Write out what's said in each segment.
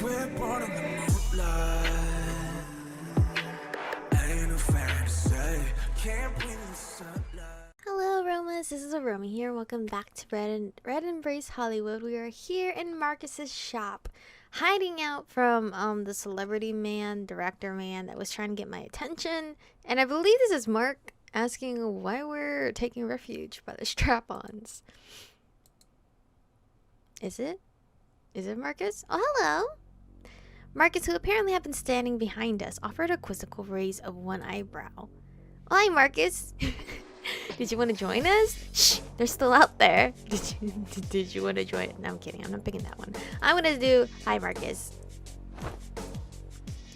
We're born in the moonlight. Ain't no fair to say. Can't breathe in the sunlight. Hello, Aromas. This is Aromie here. Welcome back to Red Embrace Hollywood. We are here in Marcus's shop, hiding out from the celebrity man, director man that was trying to get my attention. And I believe this is Mark asking why we're taking refuge by the strap-ons. Is it? Is it Marcus? Oh, hello. Marcus, who apparently had been standing behind us, offered a quizzical raise of one eyebrow. Oh, hi, Marcus. Did you want to join us? Shh, they're still out there. Did you want to join? No, I'm kidding. I'm not picking that one. I'm going to do, hi, Marcus.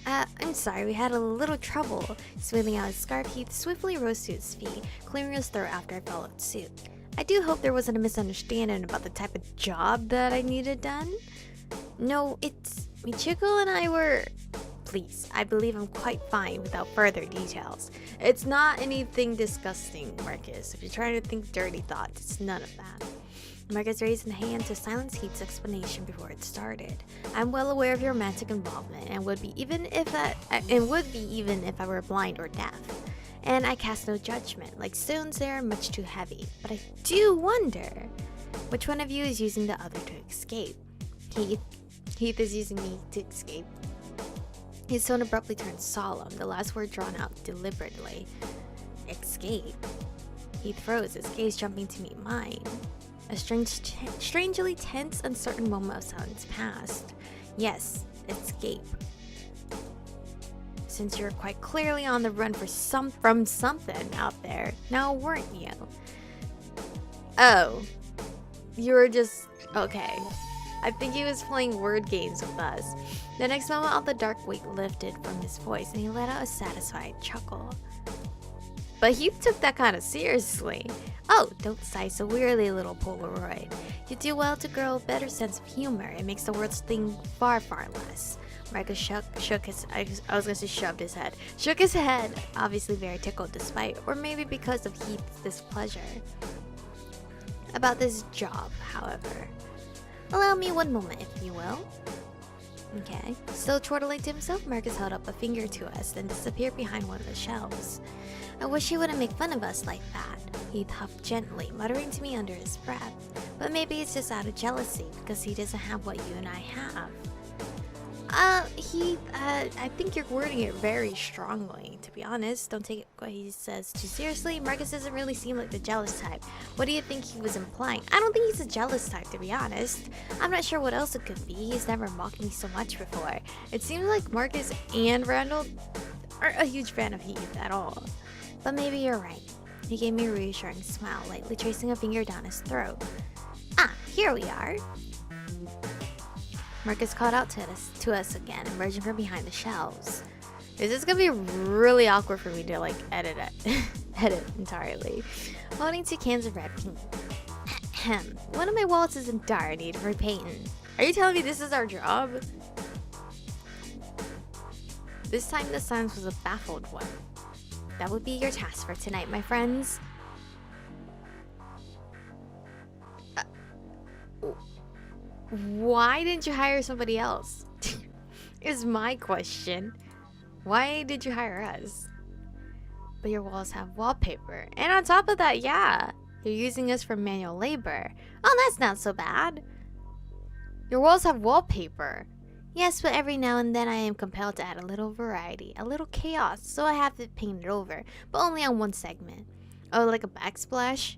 I'm sorry, we had a little trouble. Smoothing out his scarf, Heath swiftly rose to his feet, clearing his throat after I followed suit. I do hope there wasn't a misunderstanding about the type of job that I needed done. No, it's... Michiko and I were... Please, I believe I'm quite fine without further details. It's not anything disgusting, Marcus. If you're trying to think dirty thoughts, it's none of that. Marcus raised a hand to silence Heath's explanation before it started. I'm well aware of your romantic involvement and would be even if I were blind or deaf. And I cast no judgment. Like stones, they are much too heavy. But I do wonder which one of you is using the other to escape. Heath is using me to escape. His tone abruptly turned solemn, the last word drawn out deliberately. Escape? Heath froze, his gaze jumping to meet mine. A strangely tense, uncertain moment of silence passed. Yes, escape. Since you're quite clearly on the run from something out there, now weren't you? Oh. You were just... okay. I think he was playing word games with us. The next moment, all the dark weight lifted from his voice, and he let out a satisfied chuckle. But he took that kind of seriously. Oh, don't sigh so wearily, little Polaroid. You do well to grow a better sense of humor. It makes the world sting far, far less. Marcus shook his... I was going to say shoved his head. Shook his head, obviously very tickled despite, or maybe because of Heath's displeasure. About this job, however. Allow me one moment, if you will. Okay. Still chortling to himself, Marcus held up a finger to us, then disappeared behind one of the shelves. I wish he wouldn't make fun of us like that. Heath huffed gently, muttering to me under his breath. But maybe it's just out of jealousy, because he doesn't have what you and I have. Heath, I think you're wording it very strongly, to be honest. Don't take what he says too seriously. Marcus doesn't really seem like the jealous type. What do you think he was implying? I don't think he's a jealous type, to be honest. I'm not sure what else it could be. He's never mocked me so much before. It seems like Marcus and Randall aren't a huge fan of Heath at all. But maybe you're right. He gave me a reassuring smile, lightly tracing a finger down his throat. Ah, here we are. Marcus called out to us again, emerging from behind the shelves. This is gonna be really awkward for me to like edit entirely. Holding 2 cans of red paint. One of my wallets is in dire need of repainting. Are you telling me this is our job? This time the silence was a baffled one. That would be your task for tonight, my friends. Why didn't you hire somebody else? Is my question. Why did you hire us? But your walls have wallpaper. And on top of that, yeah, you're using us for manual labor. Oh, that's not so bad. Your walls have wallpaper. Yes, but every now and then I am compelled to add a little variety, a little chaos, so I have to paint it over, but only on one segment. Oh, like a backsplash?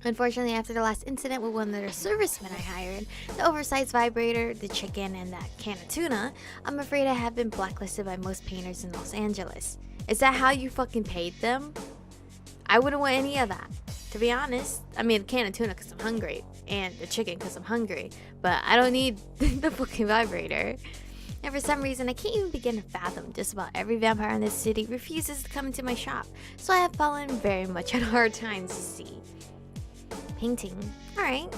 Unfortunately, after the last incident with one of the servicemen I hired, the oversized vibrator, the chicken, and that can of tuna, I'm afraid I have been blacklisted by most painters in Los Angeles. Is that how you fucking paid them? I wouldn't want any of that, to be honest. I mean, the can of tuna because I'm hungry, and the chicken because I'm hungry, but I don't need the fucking vibrator. And for some reason, I can't even begin to fathom just about every vampire in this city refuses to come into my shop, so I have fallen very much on hard times to see. Painting. Alright.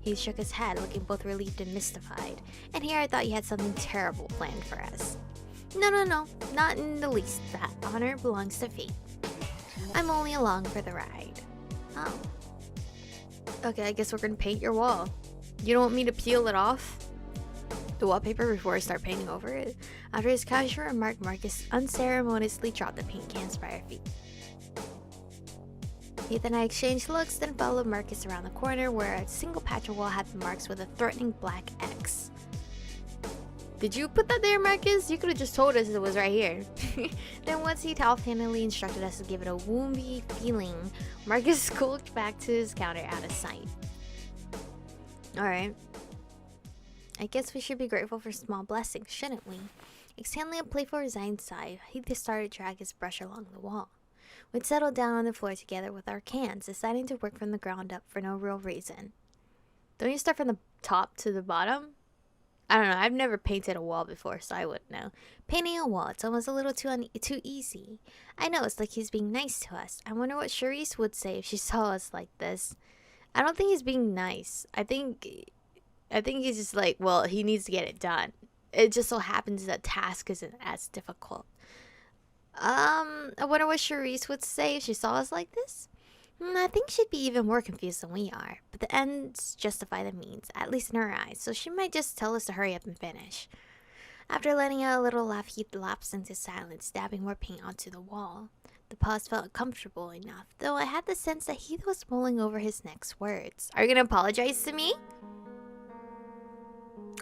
He shook his head, looking both relieved and mystified. And here I thought you had something terrible planned for us. No, not in the least. That honor belongs to fate. I'm only along for the ride. Oh. Okay, I guess we're gonna paint your wall. You don't want me to peel it off? the wallpaper before I start painting over it. After his casual remark, Marcus unceremoniously dropped the paint cans by our feet. Heath and I exchanged looks, then followed Marcus around the corner where a single patch of wall had been marked with a threatening black X. Did you put that there, Marcus? You could have just told us it was right here. Then once he offhandedly instructed us to give it a woomy feeling, Marcus skulked back to his counter out of sight. Alright. I guess we should be grateful for small blessings, shouldn't we? Exhaling a playful resigned sigh, Heath started to drag his brush along the wall. We'd settled down on the floor together with our cans, deciding to work from the ground up for no real reason. Don't you start from the top to the bottom? I don't know, I've never painted a wall before, so I wouldn't know. Painting a wall, it's almost a little too easy. I know, it's like he's being nice to us. I wonder what Charisse would say if she saw us like this. I don't think he's being nice. I think he's just like, well, he needs to get it done. It just so happens that task isn't as difficult. I wonder what Charisse would say if she saw us like this. I think she'd be even more confused than we are, but the ends justify the means, at least in her eyes, so she might just tell us to hurry up and finish. After letting out a little laugh, he lapsed into silence, dabbing more paint onto the wall. The pause felt comfortable enough, though I had the sense that Heath was mulling over his next words. Are you gonna apologize to me?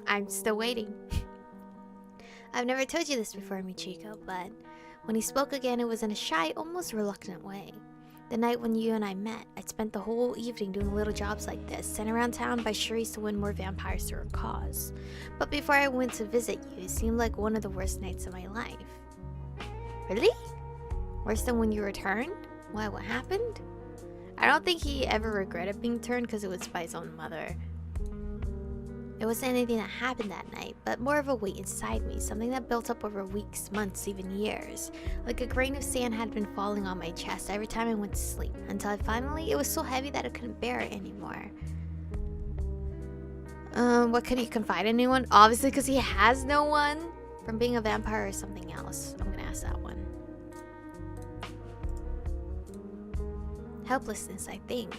I'm still waiting. I've never told you this before, Michiko, but when he spoke again, it was in a shy, almost reluctant way. The night when you and I met, I'd spent the whole evening doing little jobs like this, sent around town by Charisse to win more vampires to her cause. But before I went to visit you, it seemed like one of the worst nights of my life. Really? Worse than when you returned? Why, what happened? I don't think he ever regretted being turned because it was by his own mother. It wasn't anything that happened that night, but more of a weight inside me, something that built up over weeks, months, even years. Like a grain of sand had been falling on my chest every time I went to sleep, until it was so heavy that I couldn't bear it anymore. What, can he confide in anyone? Obviously, because he has no one. From being a vampire or something else. I'm gonna ask that one. Helplessness, I think.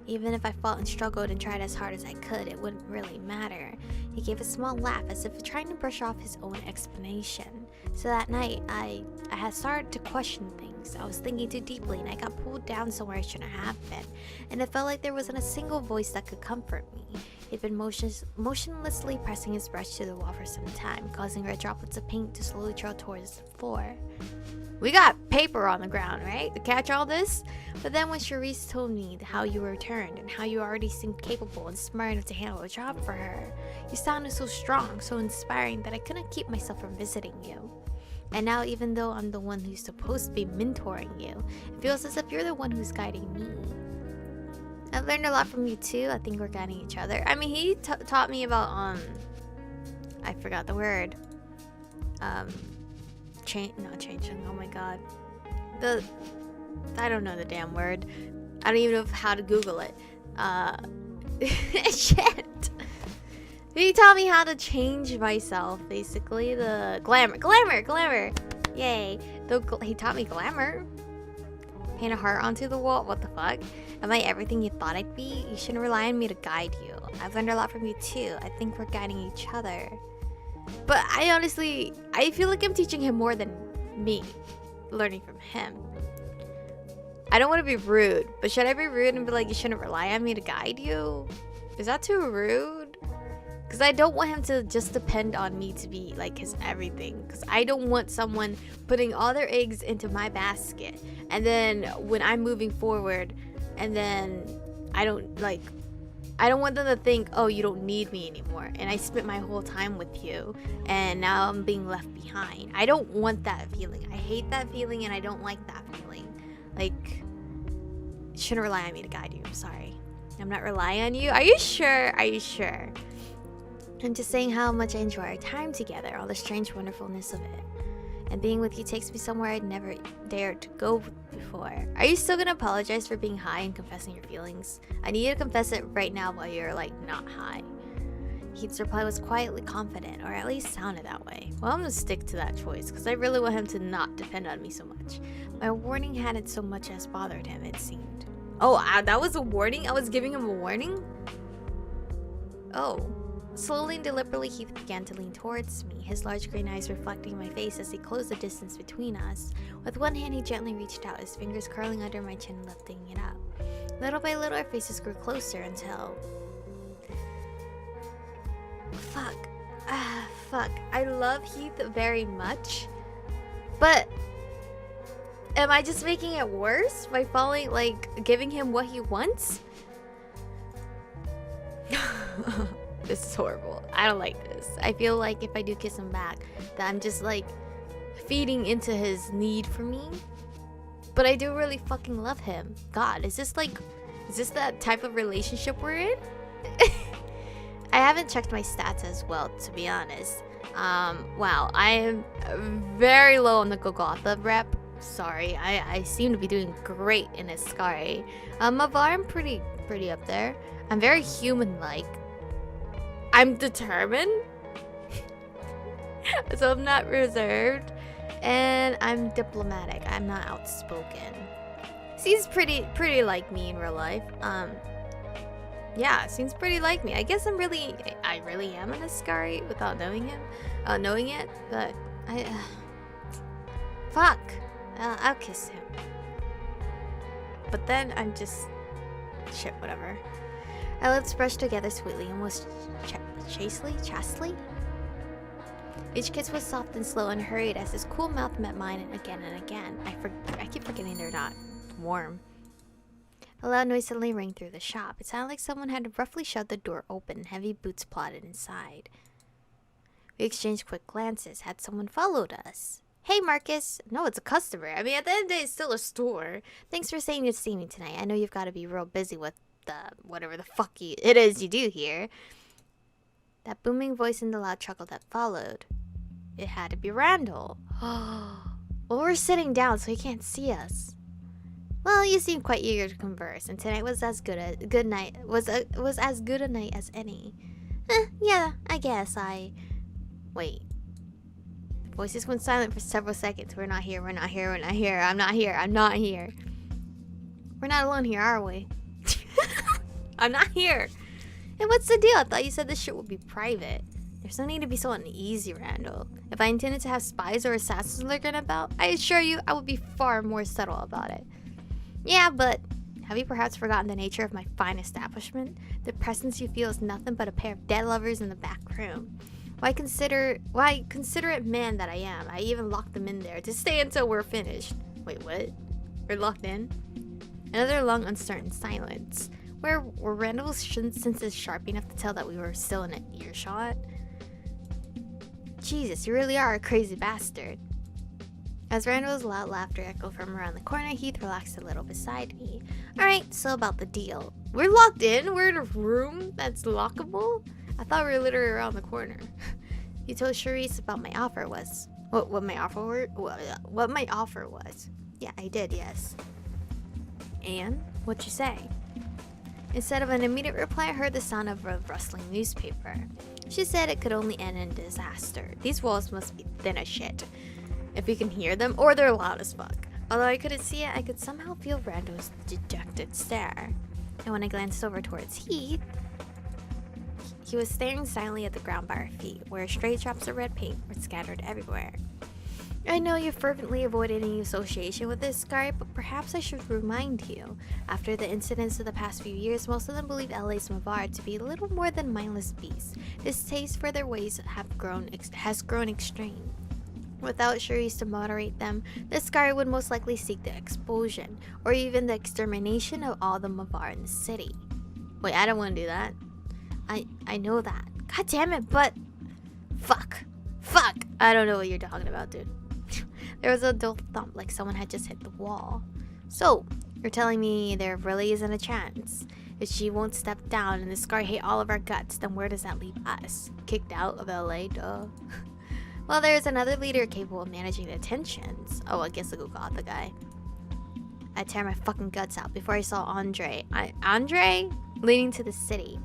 Even if I fought and struggled and tried as hard as I could, it wouldn't really matter. He gave a small laugh as if trying to brush off his own explanation. So that night, I had started to question things. I was thinking too deeply and I got pulled down somewhere I shouldn't have been. And it felt like there wasn't a single voice that could comfort me. He'd been motionlessly pressing his brush to the wall for some time, causing red droplets of paint to slowly trail towards the floor. We got paper on the ground, right? To catch all this? But then when Charisse told me how you returned and how you already seemed capable and smart enough to handle a job for her, you sounded so strong, so inspiring that I couldn't keep myself from visiting you. And now even though I'm the one who's supposed to be mentoring you, it feels as if you're the one who's guiding me. I've learned a lot from you too. I think we're guiding each other. I mean, he taught me about, I forgot the word. Not changing, oh my god. I don't know the damn word. I don't even know how to Google it. Shit. He taught me how to change myself, basically. The glamour. Yay. He taught me glamour. Paint a heart onto the wall. What the fuck? Am I everything you thought I'd be? You shouldn't rely on me to guide you. I've learned a lot from you too. I think we're guiding each other. But I feel like I'm teaching him more than me learning from him. I don't want to be rude, but should I be rude and be like, you shouldn't rely on me to guide you? Is that too rude? Because I don't want him to just depend on me to be like his everything. Because I don't want someone putting all their eggs into my basket. And then when I'm moving forward, and then I don't want them to think, oh, you don't need me anymore. And I spent my whole time with you. And now I'm being left behind. I don't want that feeling. I hate that feeling and I don't like that feeling. Like, you shouldn't rely on me to guide you. I'm sorry. I'm not relying on you. Are you sure? Are you sure? I'm just saying how much I enjoy our time together. All the strange wonderfulness of it. And being with you takes me somewhere I'd never dared to go before. Are you still gonna apologize for being high and confessing your feelings? I need you to confess it right now while you're like not high. Heath's reply was quietly confident, or at least sounded that way. Well, I'm gonna stick to that choice because I really want him to not depend on me so much. My warning hadn't so much as bothered him, it seemed. Oh, that was a warning? I was giving him a warning? Oh. Slowly and deliberately, Heath began to lean towards me, his large green eyes reflecting my face as he closed the distance between us. With one hand, he gently reached out, his fingers curling under my chin and lifting it up. Little by little, our faces grew closer until... Fuck. I love Heath very much, but am I just making it worse by giving him what he wants? This is horrible. I don't like this. I feel like if I do kiss him back, that I'm just feeding into his need for me. But I do really fucking love him. God, is this that type of relationship we're in? I haven't checked my stats as well, to be honest. Wow, I am very low on the Golgotha rep. Sorry, I seem to be doing great in Ascari. Mavar, I'm pretty up there. I'm very human-like. I'm determined. So I'm not reserved. And I'm diplomatic. I'm not outspoken. Seems pretty like me in real life. Yeah, seems pretty like me. I guess I really am an Ascari without knowing it. But fuck. I'll kiss him. But then I'm just shit, whatever. Our lips brushed together sweetly, almost chastely. Each kiss was soft and slow and hurried as his cool mouth met mine and again. I keep forgetting they're not warm. A loud noise suddenly rang through the shop. It sounded like someone had roughly shoved the door open and heavy boots plodded inside. We exchanged quick glances. Had someone followed us? Hey, Marcus. No, it's a customer. I mean, at the end of the day, it's still a store. Thanks for saying you'd see me tonight. I know you've got to be real busy with whatever the fuck it is you do here. That booming voice and the loud chuckle that followed. It had to be Randall. Well, we're sitting down, so he can't see us. Well, you seem quite eager to converse, and tonight was as good a night as any. Yeah, I guess Wait. The voices went silent for several seconds. We're not here. I'm not here. I'm not here. We're not alone here, are we? I'm not here. And what's the deal? I thought you said this shit would be private. There's no need to be so uneasy, Randall. If I intended to have spies or assassins lurking about, I assure you I would be far more subtle about it. Yeah, but have you perhaps forgotten the nature of my fine establishment? The presence you feel is nothing but a pair of dead lovers in the back room. Why considerate man that I am, I even locked them in there to stay until we're finished. Wait, what? We're locked in? Another long, uncertain silence. Were Randall's senses sharp enough to tell that we were still in an earshot? Jesus, you really are a crazy bastard. As Randall's loud laughter echoed from around the corner, Heath relaxed a little beside me. Alright, so about the deal. We're locked in? We're in a room that's lockable? I thought we were literally around the corner. You told Charisse about my offer was... What my offer was? Yeah, I did, yes. And? What'd you say? Instead of an immediate reply, I heard the sound of a rustling newspaper. She said it could only end in disaster. These walls must be thin as shit. If you can hear them, or they're loud as fuck. Although I couldn't see it, I could somehow feel Randall's dejected stare. And when I glanced over towards Heath, he was staring silently at the ground by our feet, where stray drops of red paint were scattered everywhere. I know you fervently avoid any association with this guy, but perhaps I should remind you. After the incidents of the past few years, most of them believe LA's Mavar to be little more than mindless beasts. His taste for their ways has grown extreme. Without Charisse to moderate them, this guy would most likely seek the expulsion, or even the extermination of all the Mavar in the city. Wait, I don't want to do that. I know that. God damn it, but... Fuck. I don't know what you're talking about, dude. There was a dull thump like someone had just hit the wall. So, you're telling me there really isn't a chance? If she won't step down and the Scar hate all of our guts, then where does that leave us? Kicked out of LA, duh. Well, there's another leader capable of managing the tensions. Oh, I guess I'll go the guy. I'd tear my fucking guts out before I saw Andre. Andre? Leading the city.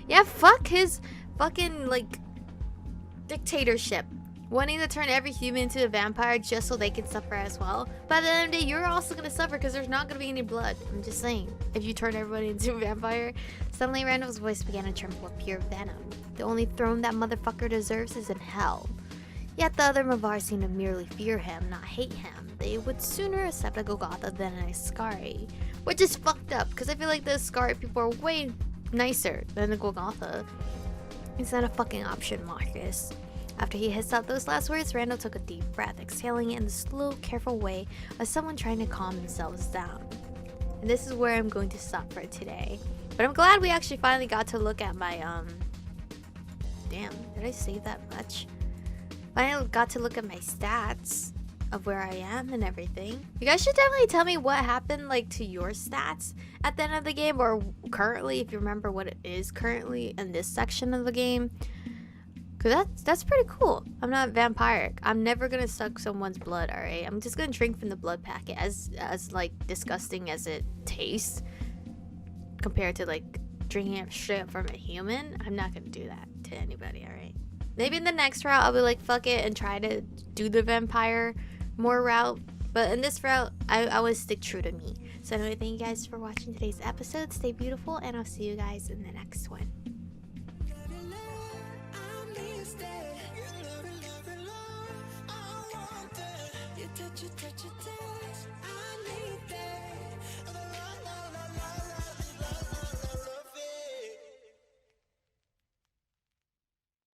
Yeah, fuck his fucking, dictatorship. wanting to turn every human into a vampire just so they can suffer as well. But at the end of the day, you're also gonna suffer because there's not gonna be any blood. I'm just saying, if you turn everybody into a vampire. Suddenly Randall's voice began to tremble with pure venom. The only throne that motherfucker deserves is in hell. Yet the other Mavar seemed to merely fear him, not hate him. They would sooner accept a Golgotha than an Iskari. Which is fucked up, because I feel like the Iskari people are way nicer than the Golgotha. It's not a fucking option, Marcus. After he hissed out those last words, Randall took a deep breath, exhaling it in the slow, careful way of someone trying to calm themselves down. And this is where I'm going to stop for today. But I'm glad we actually finally got to look at my, Damn, did I save that much? Finally got to look at my stats of where I am and everything. You guys should definitely tell me what happened, like, to your stats at the end of the game, or currently, if you remember what it is currently in this section of the game. Cause that's pretty cool. I'm not vampiric. I'm never gonna suck someone's blood, alright? I'm just gonna drink from the blood packet, as like disgusting as it tastes compared to like drinking it straight up from a human. I'm not gonna do that to anybody, alright? Maybe in the next route I'll be like, fuck it, and try to do the vampire more route. But in this route, I would stick true to me. So anyway, thank you guys for watching today's episode. Stay beautiful, and I'll see you guys in the next one.